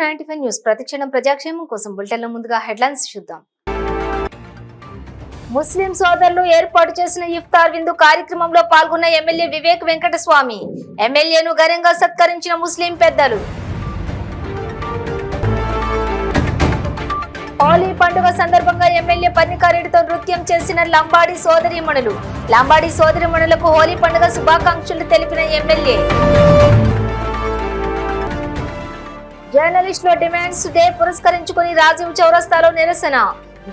95 news ప్రతిక్షణం ప్రజాక్షేమం కోసం బులెటిన్ల ముందుగా హెడ్లైన్స్ చూద్దాం. ముస్లిం సోదరులు ఏర్పాటు చేసిన ఇఫ్తార్ విందు కార్యక్రమంలో పాల్గొన్న ఎమ్మెల్యే వివేక్ వెంకటస్వామి, ఎమ్మెల్యేను ఘనంగా సత్కరించిన ముస్లిం పెద్దలు. హోలీ పండుగ సందర్భంగా ఎమ్మెల్యే పన్నికారెడ్డితో నృత్యం చేసిన లంబాడి సోదరీమణులు. లంబాడి సోదరీమణులకు హోలీ పండుగ శుభాకాంక్షలు తెలిపిన ఎమ్మెల్యే. జర్నలిస్టుల డిమాండ్స్ డే పురస్కరించుకుని రాజీవ్ చౌరస్తాలో నిరసన.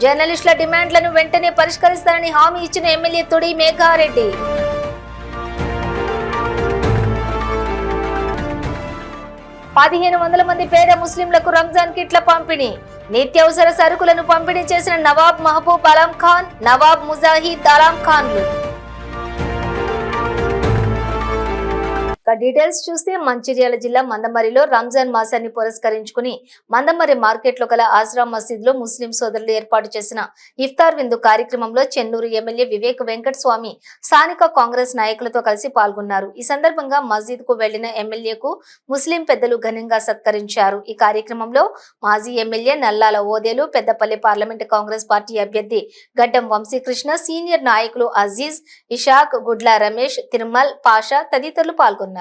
జర్నలిస్టుల డిమాండ్లను వెంటనే పరిష్కరిస్తారని హామీ ఇచ్చిన ఎమ్మెల్యే తుడి మేఘారెడ్డి. మంది పేద ముస్లింలకు రంజాన్ కిట్ల పంపిణీ. నిత్యావసర సరుకులను పంపిణీ చేసిన నవాబ్ మహబూబ్ అలం ఖాన్, నవాబ్ ముజాహిద్ అలం ఖాన్లు. డీటెయిల్స్ చూస్తే మంచిర్యాల జిల్లా మందమరిలో రంజాన్ మాసాన్ని పురస్కరించుకుని మందమరి మార్కెట్ లో గల ఆజ్రా మసీద్ లో ముస్లిం సోదరులు ఏర్పాటు చేసిన ఇఫ్తార్ విందు కార్యక్రమంలో చెన్నూరు ఎమ్మెల్యే వివేక్ వెంకటస్వామి స్థానిక కాంగ్రెస్ నాయకులతో కలిసి పాల్గొన్నారు. ఈ సందర్భంగా మసీద్ కు వెళ్లిన ఎమ్మెల్యేకు ముస్లిం పెద్దలు ఘనంగా సత్కరించారు. ఈ కార్యక్రమంలో మాజీ ఎమ్మెల్యే నల్లాల ఓదేలు, పెద్దపల్లి పార్లమెంటు కాంగ్రెస్ పార్టీ అభ్యర్థి గడ్డం వంశీకృష్ణ, సీనియర్ నాయకులు అజీజ్, ఇషాక్, గుడ్ల రమేష్, తిరుమల్ పాషా తదితరులు పాల్గొన్నారు.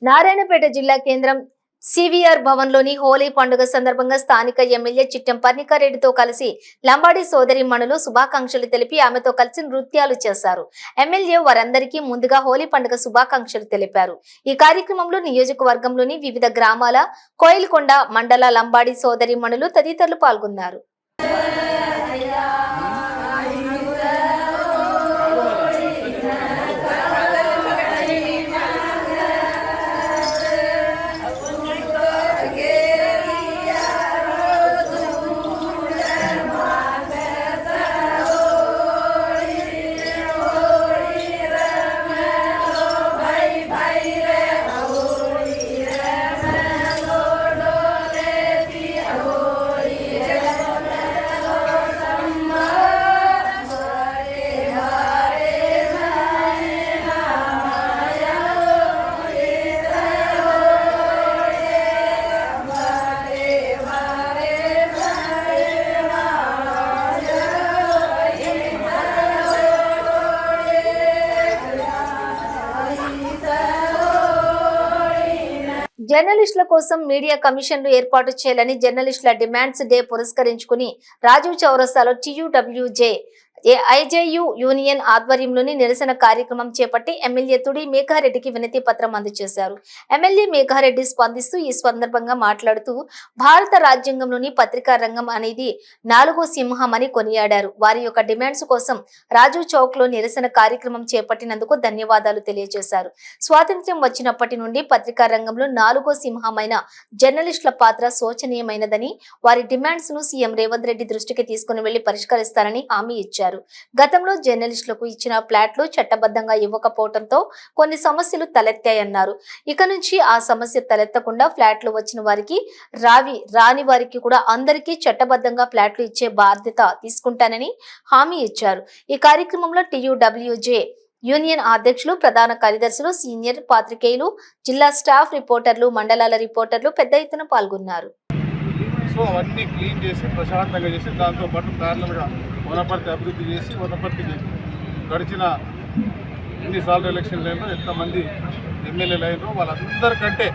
నారాయణపేట జిల్లా కేంద్రం సివిఆర్ భవన్ లోని హోలీ పండుగ సందర్భంగా స్థానిక ఎమ్మెల్యే చిట్టెం పన్నికారెడ్డితో కలిసి లంబాడి సోదరీమణులు శుభాకాంక్షలు తెలిపి ఆమెతో కలిసి నృత్యాలు చేశారు. ఎమ్మెల్యే వారందరికీ ముందుగా హోలీ పండుగ శుభాకాంక్షలు తెలిపారు. ఈ కార్యక్రమంలో నియోజకవర్గంలోని వివిధ గ్రామాల, కోయిల్కొండ మండల లంబాడి సోదరీమణులు తదితరులు పాల్గొన్నారు. జర్నలిస్టుల కోసం మీడియా కమిషన్లు ఏర్పాటు చేయాలని జర్నలిస్టుల డిమాండ్స్ డే పురస్కరించుకుని రాజీవ్ చౌరస్తాలో TUWJ ఐజేయు యూనియన్ ఆధ్వర్యంలోని నిరసన కార్యక్రమం చేపట్టి ఎమ్మెల్యే తుడి మేఘారెడ్డికి వినతి పత్రం అందజేశారు. ఎమ్మెల్యే మేఘారెడ్డి స్పందిస్తూ ఈ సందర్భంగా మాట్లాడుతూ భారత రాజ్యాంగంలోని పత్రికా రంగం అనేది 4వ సింహం అని కొనియాడారు. వారి యొక్క డిమాండ్స్ కోసం రాజీవ్ చౌక్ లో నిరసన కార్యక్రమం చేపట్టినందుకు ధన్యవాదాలు తెలియజేశారు. స్వాతంత్ర్యం వచ్చినప్పటి నుండి పత్రికా రంగంలో 4వ సింహమైన జర్నలిస్టుల పాత్ర శోచనీయమైనదని, వారి డిమాండ్స్ ను సీఎం రేవంత్ రెడ్డి దృష్టికి తీసుకుని వెళ్లి పరిష్కరిస్తారని హామీ ఇచ్చారు. గతంలో జర్నలిస్టులకు ఇచ్చిన ఫ్లాట్లు చట్టబద్ధంగా ఇవ్వకపోవడంతో కొన్ని సమస్యలు తలెత్తాయన్నారు. ఇక నుంచి ఆ సమస్య తలెత్తకుండా ఫ్లాట్లు వచ్చిన వారికి రాని వారికి కూడా అందరికీ చట్టబద్ధంగా ఫ్లాట్లు ఇచ్చే బాధ్యత తీసుకుంటానని హామీ ఇచ్చారు. ఈ కార్యక్రమంలో TUWJ యూనియన్ అధ్యక్షులు, ప్రధాన కార్యదర్శులు, సీనియర్ పాత్రికేయులు, జిల్లా స్టాఫ్ రిపోర్టర్లు, మండలాల రిపోర్టర్లు పెద్ద ఎత్తున పాల్గొన్నారు. సో అవన్నీ క్లీన్ చేసి ప్రశాంతంగా చేసి దాంతోపాటు ప్యారలల్గా వనపర్తి అభివృద్ధి చేసి వనపర్తికి గడిచిన ఎన్నిసార్లు ఎలక్షన్లు అయినా ఎంతమంది ఎమ్మెల్యేలు అయినారో వాళ్ళందరికంటే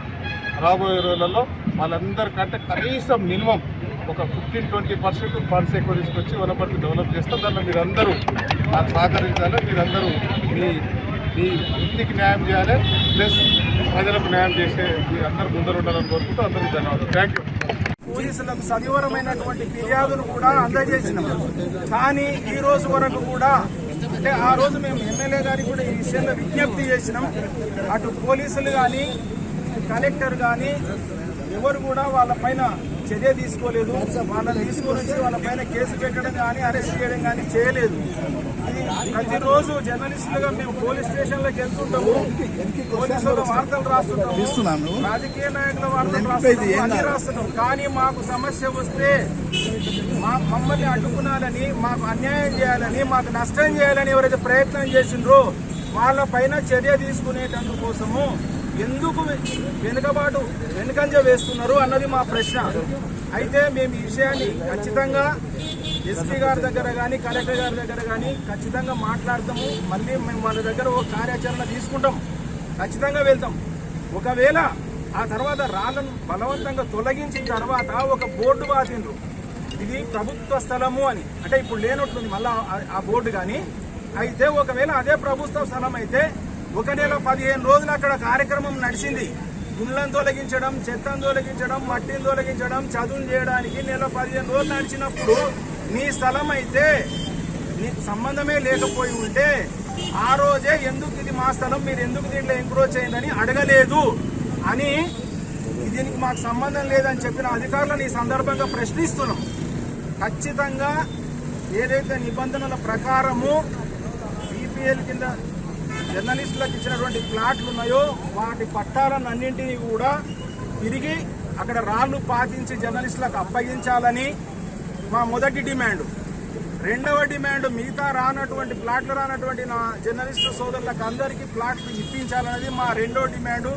రాబోయే రోజులలో వాళ్ళందరికంటే కనీసం మినిమం ఒక 15-20% ఫండ్స్ ఎక్కువ తీసుకొచ్చి వనపర్తి డెవలప్ చేస్తాం. దాంట్లో మీరందరూ నాకు సహకరించాలి. మీరందరూ మీ వృత్తికి న్యాయం చేయాలి, ప్లస్ ప్రజలకు న్యాయం చేసే మీరందరూ ముందర ఉండాలని కోరుకుంటూ అందరికీ ధన్యవాదాలు. Thank you. పోలీసులకు సవివరమైనటువంటి ఫిర్యాదును కూడా అందజేసినాం. కానీ ఈ రోజు వరకు కూడా, అంటే ఆ రోజు మేము ఎమ్మెల్యే గారికి కూడా ఈ విషయంలో విజ్ఞప్తి చేసినాం. అటు పోలీసులు కానీ కలెక్టర్ కానీ ఎవరు కూడా వాళ్ళపైన చర్య తీసుకోలేదు. వాళ్ళని తీసుకొని వచ్చి వాళ్ళపైన కేసు పెట్టడం కానీ అరెస్ట్ చేయడం కానీ చేయలేదు. ఇది ప్రతిరోజు జర్నలిస్టులుగా మేము పోలీస్ స్టేషన్లకు వెళ్తుంటాము, పోలీసుల వార్తలు రాస్తుంటాము, రాజకీయ నాయకుల వార్తలు రాస్తుంటాం. కానీ మాకు సమస్య వస్తే మమ్మల్ని అడ్డుకునాలని, మాకు అన్యాయం చేయాలని, మాకు నష్టం చేయాలని ఎవరైతే ప్రయత్నం చేసిండ్రో వాళ్ళపైన చర్య తీసుకునేటందుకోసము ఎందుకు వెనుకంజ వేస్తున్నారు అన్నది మా ప్రశ్న. అయితే మేము ఈ విషయాన్ని ఖచ్చితంగా ఎస్పీ గారి దగ్గర కానీ కలెక్టర్ గారి దగ్గర కానీ ఖచ్చితంగా మాట్లాడతాము. మళ్ళీ మేము వాళ్ళ దగ్గర ఒక కార్యాచరణ తీసుకుంటాం, ఖచ్చితంగా వెళ్తాం. ఒకవేళ ఆ తర్వాత రాళ్లను బలవంతంగా తొలగించిన తర్వాత ఒక బోర్డు బాతిండ్రు, ఇది ప్రభుత్వ స్థలము అని. అంటే ఇప్పుడు లేనట్లుంది మళ్ళీ ఆ బోర్డు. కానీ అయితే ఒకవేళ అదే ప్రభుత్వ స్థలం అయితే 1 నెల 15 రోజులు అక్కడ కార్యక్రమం నడిచింది. గుండ్లను తొలగించడం, చెత్తను తొలగించడం, మట్టిని తొలగించడం, చదువులు చేయడానికి 1 నెల 15 రోజులు నడిచినప్పుడు నీ స్థలం అయితే నీ సంబంధమే లేకపోయి ఉంటే ఆ రోజే ఎందుకు ఇది మా స్థలం, మీరు ఎందుకు దీంట్లో ఎంక్రోచ్ అయిందని అడగలేదు అని, దీనికి మాకు సంబంధం లేదని చెప్పిన అధికారులను ఈ సందర్భంగా ప్రశ్నిస్తున్నాం. ఖచ్చితంగా ఏదైతే నిబంధనల ప్రకారము BPL కింద జర్నలిస్టులకు ఇచ్చినటువంటి ప్లాట్లు ఉన్నాయో వాటి పట్టాలను అన్నింటినీ కూడా తిరిగి అక్కడ రాళ్లు పాతించి జర్నలిస్టులకు అప్పగించాలని మా మొదటి డిమాండ్. రెండవ డిమాండ్, మిగతా ప్లాట్లు రానటువంటి నా జర్నలిస్టు సోదరులకు అందరికీ ప్లాట్లు ఇప్పించాలనేది మా రెండో డిమాండు.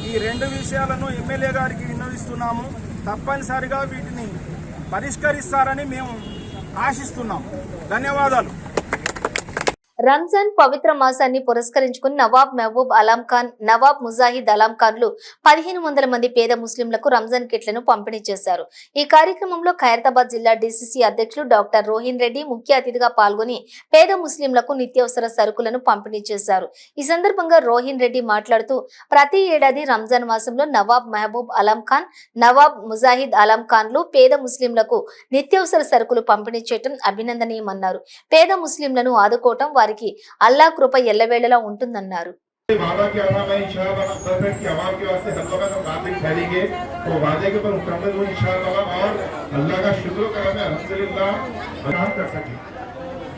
ఈ 2 విషయాలను ఎమ్మెల్యే గారికి విన్నవిస్తున్నాము. తప్పనిసరిగా వీటిని పరిష్కరిస్తారని మేము ఆశిస్తున్నాం. ధన్యవాదాలు. రంజాన్ పవిత్ర మాసాన్ని పురస్కరించుకుని నవాబ్ మహబూబ్ అలం ఖాన్, నవాబ్ ముజాహిద్ అలం ఖాన్లు 1500 మంది పేద ముస్లింలకు రంజాన్ కిట్లను పంపిణీ చేశారు. ఈ కార్యక్రమంలో ఖైరతాబాద్ జిల్లా DCC అధ్యక్షులు డాక్టర్ రోహిన్ రెడ్డి ముఖ్య అతిథిగా పాల్గొని పేద ముస్లింలకు నిత్యావసర సరుకులను పంపిణీ చేశారు. ఈ సందర్భంగా రోహిన్ రెడ్డి మాట్లాడుతూ ప్రతి ఏడాది రంజాన్ మాసంలో నవాబ్ మహబూబ్ అలం ఖాన్, నవాబ్ ముజాహిద్ అలం ఖాన్లు పేద ముస్లింలకు నిత్యావసర సరుకులు పంపిణీ చేయడం అభినందనీయమన్నారు. పేద ముస్లింలను ఆదుకోవటం వారికి అల్లా కృప ఎల్లవేళలా ఉంటుందన్నారు. वादा किया था मैं इंशाअल्लाह कि आवाम के वास्ते हर वक्त हम बातें फैलेंगे तो वादे के ऊपर मुकम्मल हो इंशाअल्लाह और अल्लाह का शुक्र कराने अल्हम्दुलिल्लाह काम कर सके।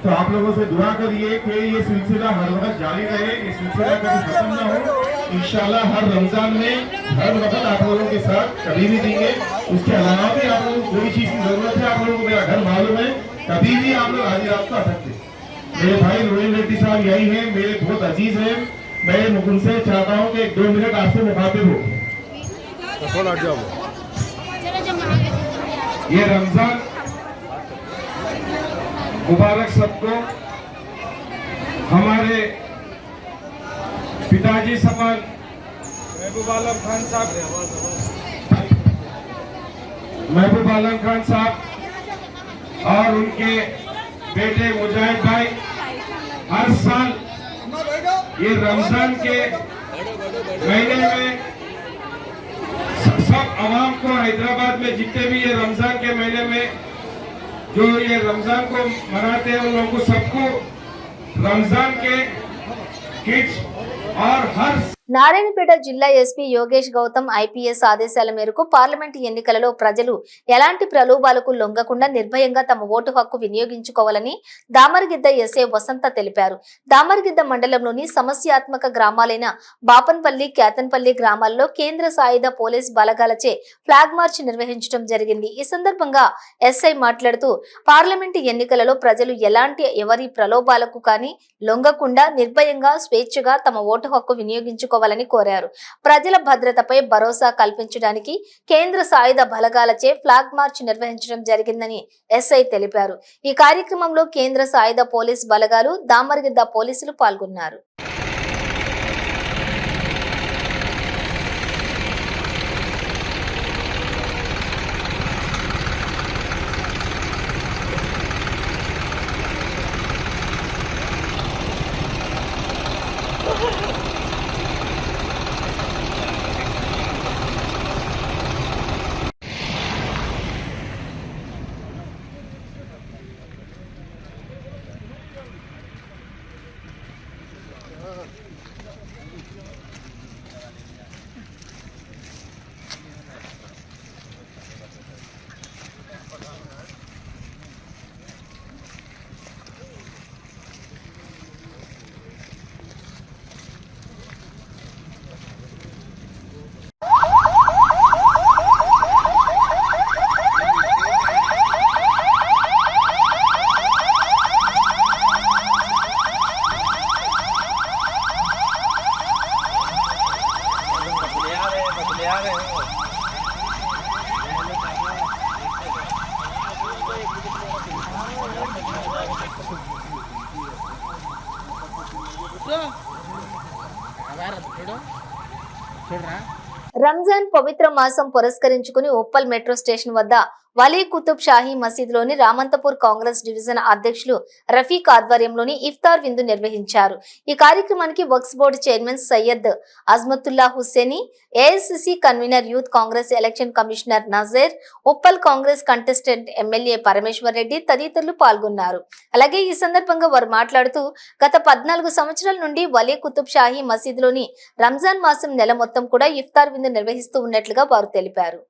तो आप लोगों से दुआ करिए कि ये सिलसिला हर वक्त जारी रहे, ये सिलसिला कभी खत्म ना हो। इंशाअल्लाह हर रमजान में हर वक्त आप लोगों के साथ कभी भी देंगे। उसके अलावा भी आप लोगों को कोई चीज की जरूरत है, आप लोगों को मेरा घर मालूम है, कभी भी आप लोग हाजिर आप आ सकते। मेरे भाई रोहिन रेड्डी साहब यही हैं, मेरे बहुत अजीज हैं। मैं उनसे चाहता हूँ कि 2 मिनट आपसे मुखातिब हो। ये रमजान मुबारक सबको। हमारे पिताजी समान महबूब आलम खान साहब महबूब आलम खान साहब और उनके बेटे मुजाहिद भाई हर साल ये रमजान के महीने में सब आवाम को हैदराबाद में जितने भी ये रमजान के महीने में जो ये रमजान को मनाते हैं उन लोगों को सबको रमजान के किट्स और हर నారాయణపేట జిల్లా ఎస్పీ యోగేష్ గౌతమ్ ఐపీఎస్ ఆదేశాల మేరకు పార్లమెంట్ ఎన్నికలలో ప్రజలు ఎలాంటి ప్రలోభాలకు లొంగకుండా నిర్భయంగా తమ ఓటు హక్కు వినియోగించుకోవాలని దామరగిద్ద ఎస్ఐ వసంత తెలిపారు. దామరగిద్ద మండలంలోని సమస్యాత్మక గ్రామాలైన బాపన్పల్లి, కేతన్పల్లి గ్రామాల్లో కేంద్ర సాయుధ పోలీస్ బలగాలచే ఫ్లాగ్ మార్చ్ నిర్వహించడం జరిగింది. ఈ సందర్భంగా ఎస్ఐ మాట్లాడుతూ పార్లమెంట్ ఎన్నికలలో ప్రజలు ఎవరి ప్రలోభాలకు కానీ లొంగకుండా నిర్భయంగా స్వేచ్ఛగా తమ ఓటు హక్కు వినియోగించుకోవాలని కోరారు. ప్రజల భద్రతపై భరోసా కల్పించడానికి కేంద్ర సాయుధ బలగాలచే ఫ్లాగ్ మార్చ్ నిర్వహించడం జరిగిందని ఎస్ఐ తెలిపారు. ఈ కార్యక్రమంలో కేంద్ర సాయుధ పోలీస్ బలగాలు, దామరగిద్ద పోలీసులు పాల్గొన్నారు. రంజాన్ పవిత్ర మాసం పురస్కరించుకుని ఉప్పల్ మెట్రో స్టేషన్ వద్ద వలీ కుతుబ్ షాహీ మసీదులోని రామంతపూర్ కాంగ్రెస్ డివిజన్ అధ్యక్షులు రఫీక్ ఆధ్వర్యంలోని ఇఫ్తార్ విందు నిర్వహించారు. ఈ కార్యక్రమానికి వక్స్ board chairman Syed Azmathullah Hussaini, AICC convener youth Congress election commissioner Nazeer, Uppal Congress contestant MLA Parameshwar Reddy తదితరులు పాల్గొన్నారు. అలాగే ఈ సందర్భంగా వారు మాట్లాడుతూ గత 14 సంవత్సరాల నుండి వలీ కుతుబ్ షాహీ మసీదులోని రంజాన్ మాసం నెల మొత్తం కూడా ఇఫ్తార్ విందు నిర్వహిస్తూ ఉన్నట్లుగా వారు తెలిపారు.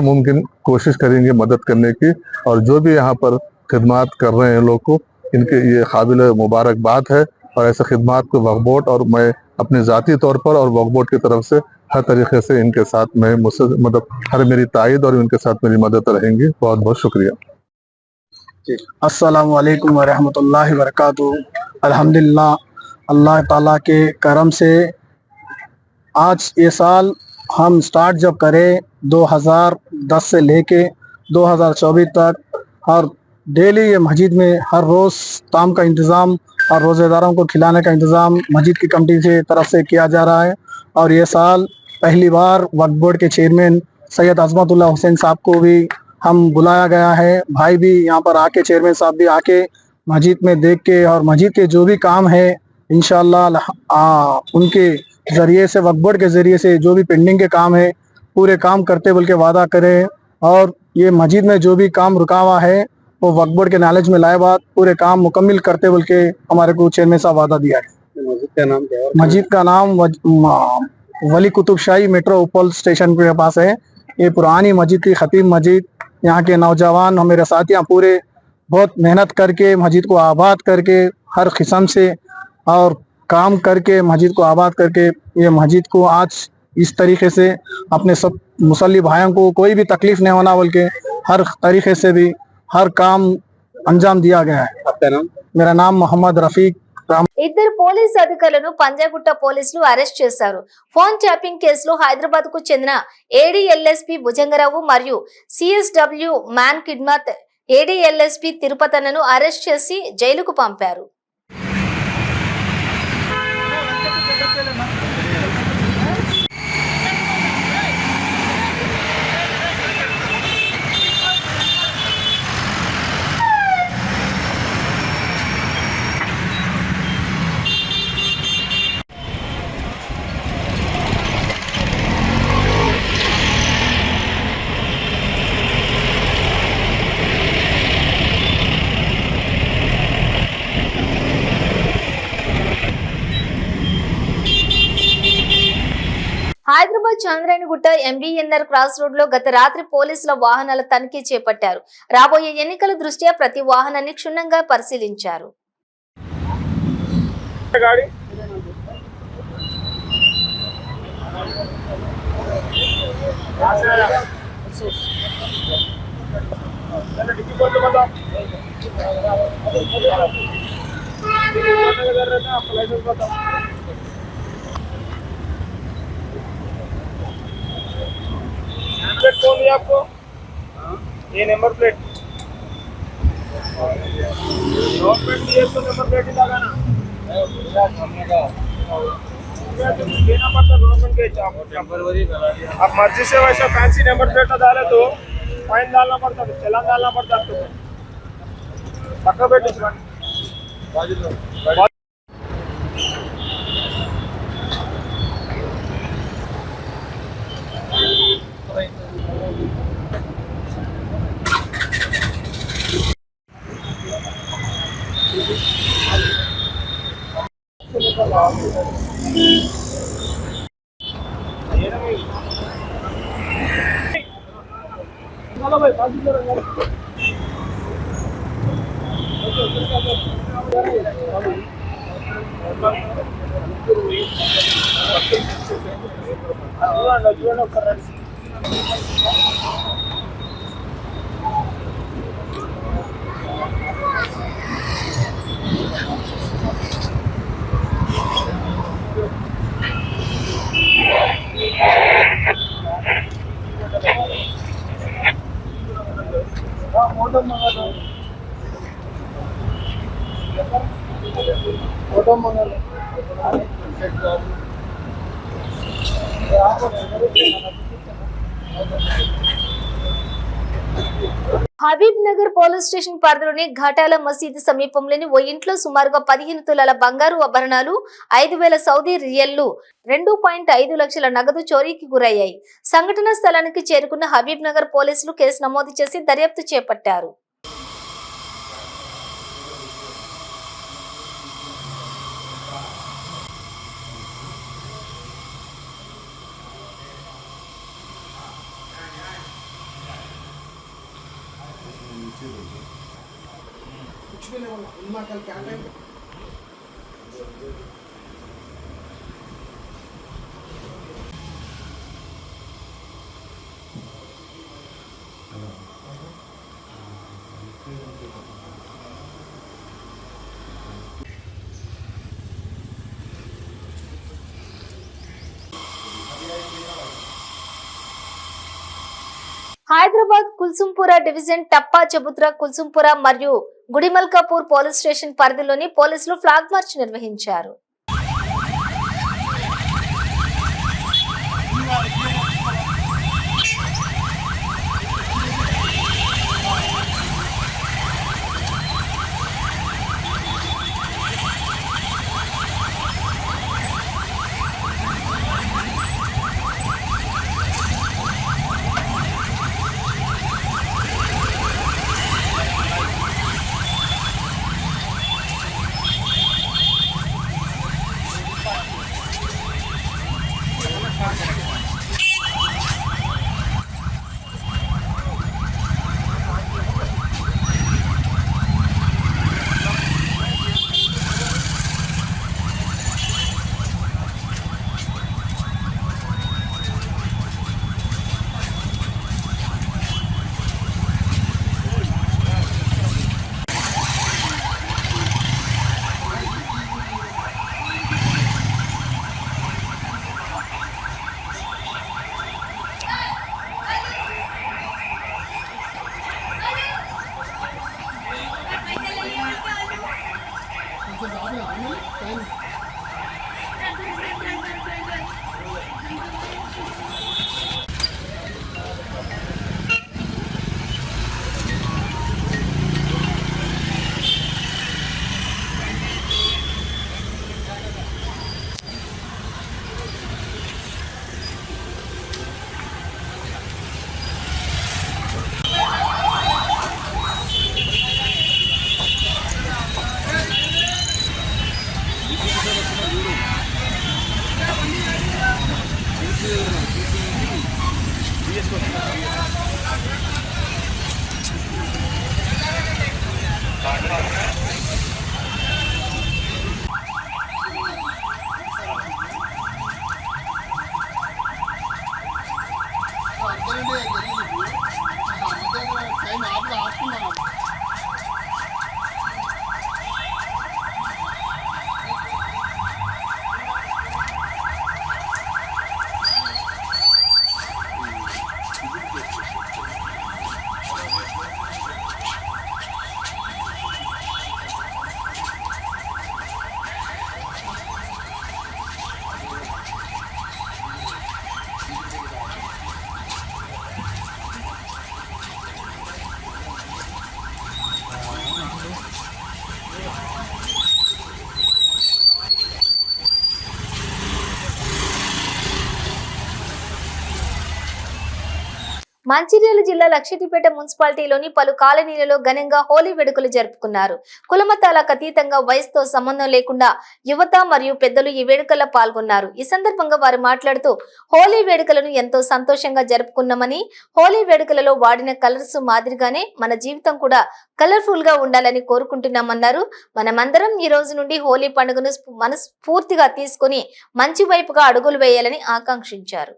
मुमकिन कोशिश करेंगे मदद करने की, और जो भी यहाँ पर खिदमात कर रहे हैं लोग को, इनके ये काबिल मुबारकबाद है। और ऐसे खिदमात को वक्फ बोर्ड और मैं अपने ज़ाती तौर पर और वक्फ बोर्ड की तरफ से हर तरीके से इनके साथ मैं मतलब हर मेरी तायद और इनके साथ मेरी मदद रहेंगी। बहुत बहुत शुक्रिया। अस्सलामु अलैकुम व रहमतुल्लाहि व बरकातुहू। अल्हम्दुलिल्लाह अल्लाह ताला के करम से आज ये साल हम स्टार्ट जब करें 2010 से लेके 2024 तक, और डेली ये मस्जिद में हर रोज़ ताम का इंतज़ाम और रोज़ेदारों को खिलाने का इंतज़ाम मस्जिद की कमेटी से तरफ से किया जा रहा है। और ये साल पहली बार वक्फ बोर्ड के चेयरमैन सैयद अजमतुल्लाह हुसैन साहब को भी हम बुलाया गया है। भाई भी यहाँ पर आके, चेयरमैन साहब भी आके मस्जिद में देख के, और मस्जिद के जो भी काम है इंशाअल्लाह उनके ज़रिए से, वक्फ बोर्ड के ज़रिए से जो भी पेंडिंग के काम है पूरे काम करते बोल के वादा करें। और ये मस्जिद में जो भी काम रुका हुआ है वो वक्फ बोर्ड के नॉलेज में लाए बाद पूरे काम मुकम्मल करते बोल के हमारे को चेयरमैन साहब वादा दिया है। मस्जिद का नाम क्या है? मस्जिद का नाम वली कुतुब शाही मेट्रो उपल स्टेशन के पास है। ये पुरानी मस्जिद थी, खतीब मस्जिद। यहाँ के नौजवान, मेरे साथियाँ पूरे बहुत मेहनत करके मस्जिद को आबाद करके, हर किस्म से और काम करके मस्जिद को आबाद करके, ये मस्जिद को आज इस तरीके से अपने सब मुसल्ली भाइयों को कोई भी तकलीफ नहीं होना बोल के हर तरीके से भी हर काम अंजाम दिया गया है। आपका नाम? मेरा नाम मोहम्मद रफीक। ఇద్దరు పోలీసు అధికారులను పంజాగుట్ట పోలీసులు అరెస్ట్ చేశారు. ఫోన్ ట్యాపింగ్ కేసులో హైదరాబాద్ కు చెందిన ఏడీఎల్ఎస్పీ భుజంగరావు మరియు సిఎస్డబ్ల్యూ మ్యాన్ కిడ్నాప్ ఏడీఎల్ఎస్పీ తిరుపతన్నను అరెస్ట్ చేసి జైలుకు పంపారు. Hyderabad Chandrayangutta MBNR cross road లో గత రాత్రి పోలీసుల వాహనాల తనిఖీ చేపట్టారు. రాబోయే ఎన్నికల దృష్ట్యా ప్రతి వాహనాన్ని క్షుణ్ణంగా పరిశీలించారు. प्लेट कौन दिया आपको? ये नंबर प्लेट गवर्नमेंट दिए तो नंबर प्लेट ही लगा ना, देना पड़ता गवर्नमेंट के टेम्पररी। आप मर्जी से वैसा फैंसी नंबर प्लेट डाले तो फाइन डालना पड़ता, चलान डालना पड़ता आपको। पक्का बैठे హబీబ్ నగర్ పోలీస్ స్టేషన్ పరిధిలోని ఘటాల మసీదు సమీపంలోని ఓ ఇంట్లో సుమారుగా 15 తులాల బంగారు ఆభరణాలు, 5,000 సౌదీ రియళ్లు, 2.5 లక్షల నగదు చోరీకి గురయ్యాయి. సంఘటనా స్థలానికి చేరుకున్న హబీబ్ నగర్ పోలీసులు కేసు నమోదు చేసి దర్యాప్తు చేపట్టారు. హైదరాబాద్ కుల్సుంపుర డివిజన్ టప్పా చబుత్రా కుల్సుంపుర మరియు గుడిమల్కాపూర్ పోలీస్ స్టేషన్ పరిధిలోని పోలీసులు ఫ్లాగ్ మార్చ్ నిర్వహించారు. మంచిర్యాల జిల్లా లక్షటిపేట మున్సిపాలిటీలోని పలు కాలనీలలో ఘనంగా హోలీ వేడుకలు జరుపుకున్నారు. కులమతాలకు అతీతంగా వయసుతో సంబంధం లేకుండా యువత మరియు పెద్దలు ఈ వేడుకల్లో పాల్గొన్నారు. ఈ సందర్భంగా వారు మాట్లాడుతూ హోలీ వేడుకలను ఎంతో సంతోషంగా జరుపుకున్నామని, హోలీ వేడుకలలో వాడిన కలర్స్ మాదిరిగానే మన జీవితం కూడా కలర్ఫుల్ గా ఉండాలని కోరుకుంటున్నామన్నారు. మనమందరం ఈ రోజు నుండి హోలీ పండుగను మనస్ఫూర్తిగా తీసుకుని మంచి వైపుగా అడుగులు వేయాలని ఆకాంక్షించారు.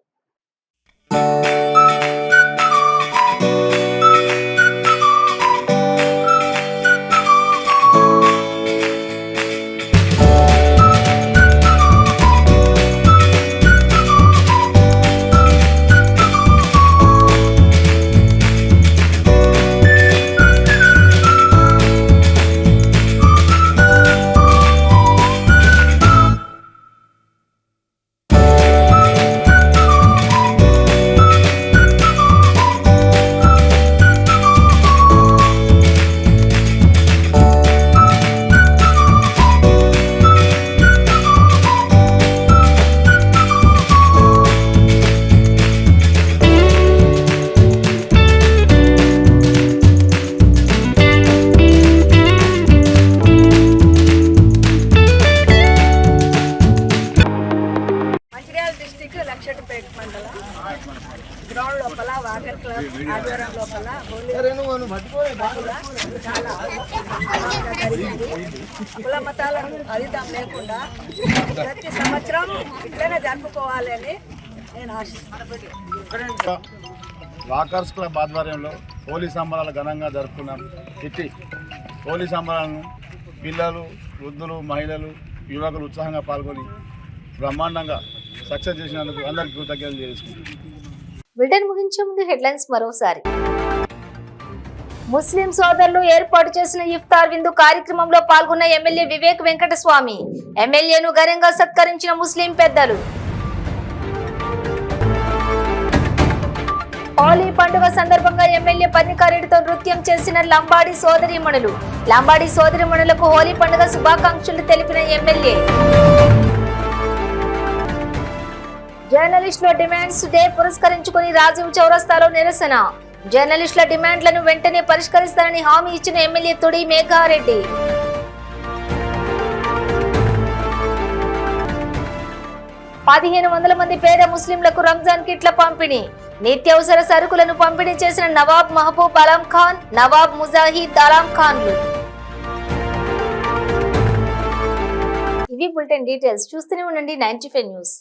లక్షటిపేట మండలం గ్రౌండ్ లోపల వాటర్ క్లబ్ ఆధ్వర్యం లోపల చాలా జరిగింది. కుల మతాలను అతీతం లేకుండా ప్రతి సంవత్సరం ఇట్లనే జరుపుకోవాలని నేను ఆశిస్తున్నాను. వాకర్స్ క్లబ్ ఆధ్వర్యంలో హోలీ సంబరాలు ఘనంగా జరుపుకున్నాం. ఇట్టి హోలీ సంబరాలను పిల్లలు, వృద్ధులు, మహిళలు, యువకులు ఉత్సాహంగా పాల్గొని బ్రహ్మాండంగా సక్సెస్ చేసినందుకు అందరికీ కృతజ్ఞతలు చేసుకుంటున్నాం. బ్రిటన్ ముగించే ముందు హెడ్లైన్స్ మరోసారి. ముస్లిం సోదరులు ఏర్పాటు చేసిన ఇఫ్తార్ విందు కార్యక్రమంలో పాల్గొన్న ఎమ్మెల్యే వివేక్ వెంకటస్వామి. ఎమ్మెల్యేను ఘనంగా సత్కరించిన ముస్లిం పెద్దలు. హోలీ పండుగ సందర్భంగా ఎమ్మెల్యే పర్ణికారెడ్డితో నృత్యం చేసిన లంబాడి సోదరీమణులు. లంబాడి సోదరీమణులకు హోలీ పండుగ శుభాకాంక్షలు తెలిపిన ఎమ్మెల్యే. జర్నలిస్టుల డిమాండ్స్ డే పురస్కరించుకుని రాజీవ్ చౌరస్తాలో నిరసన. జర్నలిస్టుల డిమాండ్లను వెంటనే పరిష్కరిస్తారని హామీ ఇచ్చిన ఎమ్మెల్యే తొడి మేఘారెడ్డి. మంది పేద ముస్లింలకు రంజాన్ కిట్ల పంపిణీ. నిత్యావసర సరుకులను పంపిణీ చేసిన నవాబ్ మహబూబ్ అలం ఖాన్, నవాబ్ ముజాహిద్ అలం ఖాన్లు. ఇవి బులెటిన్ డీటెయిల్స్. చూస్తూనే ఉండండి 95 న్యూస్.